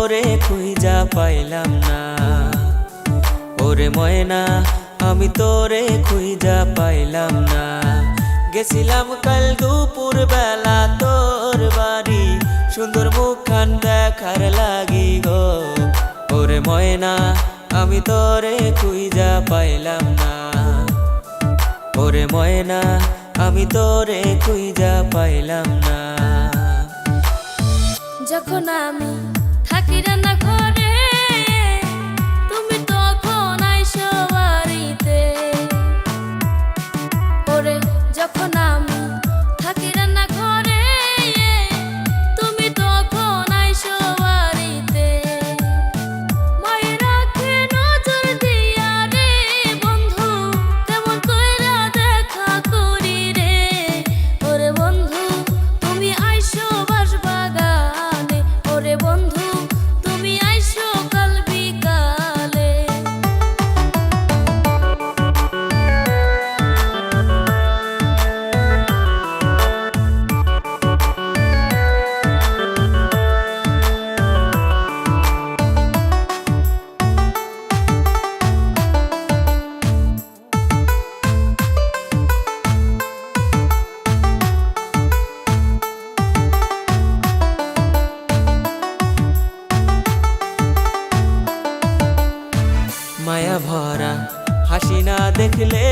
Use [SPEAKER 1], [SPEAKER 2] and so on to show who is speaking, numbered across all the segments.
[SPEAKER 1] তোরে খুঁজা পাইলাম না। ওরে ময়না আমি তোরে খুঁজা পাইলাম না। গেছিলাম কাল দুপুর বেলা তোর বাড়ি, সুন্দর মুখখান দেখার লাগি গো। ওরে ময়না আমি তোরে খুঁজা পাইলাম না। ওরে ময়না আমি তোরে খুঁজা পাইলাম না।
[SPEAKER 2] যখন আমি থাকি রান্না ঘরে, তুমি তখন আইসো বাড়িতে। ওরে যখন আমি থাকি রান্না ঘরে, তুমি তখন আইসো বাড়িতে। মায়ের রাখে নজর দিয়া রে বন্ধু, কেমন কইরা দেখা করি রে। ওরে বন্ধু তুমি আইসো বাঁশবাগানে, ওরে বন্ধু তুমি আইসো কাল বিকালে।
[SPEAKER 1] মায়া ভরা হাসি না দেখলে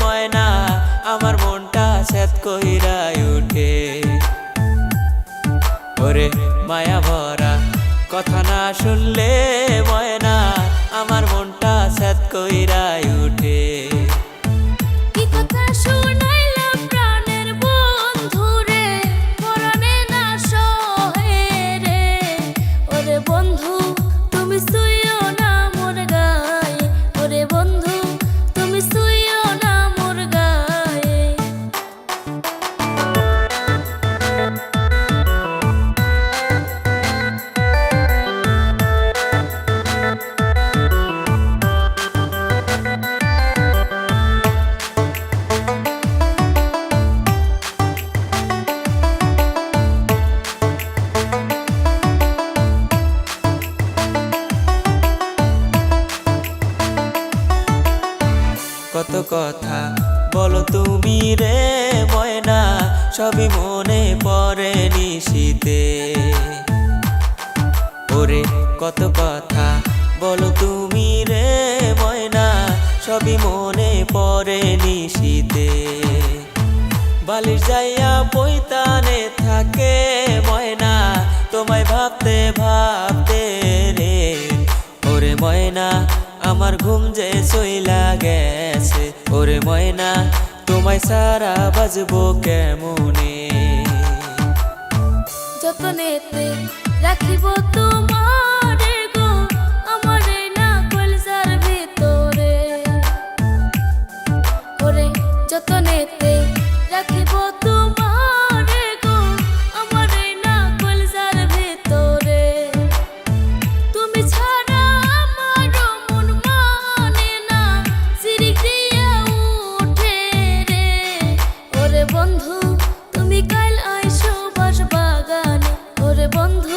[SPEAKER 1] ময়না আমার মনটা স্যাত কইরা উঠে। ওরে মায়া ভরা কথা না শুনলে ময়না আমার মনটা স্যাত কইরা উঠে।
[SPEAKER 2] কি কথা শুনাইলা প্রাণের বন্ধু রে, পরাণে না সহে রে। ওরে বন্ধু তুমি শুইও না মোর গায়ে, ওরে বন্ধু তুমি শুইও না মোর গায়ে।
[SPEAKER 1] কত কথা বলো তুমি রে ময়না, সবই মনে পড়ে নিশিতে। ওরে কত কথা বলো তুমি রে ময়না, সবই মনে পড়ে নিশিতে। বালিশ যাইয়া পৈতানে থাকে ময়না, তোমায় ভাবতে ভাবতে রে। ওরে ময়না আমার ঘুম যে চইলা গেছে। ওরে ময়না তোমায় সারা বাজবো কেমনে।
[SPEAKER 2] যতনেতে রাখিব তোমারে গো, আমারে না কলজার ভিতরে। ওরে যতনেতে রাখিব তোমারে গো, আমারে না কলজার ভিতরে। তুমি ছাড়া আমার মন মানে না, সিরিক দিয়া উঠে রে। ওরে বন্ধু তুমি কাল আইসো বাঁশবাগানে, ওরে বন্ধু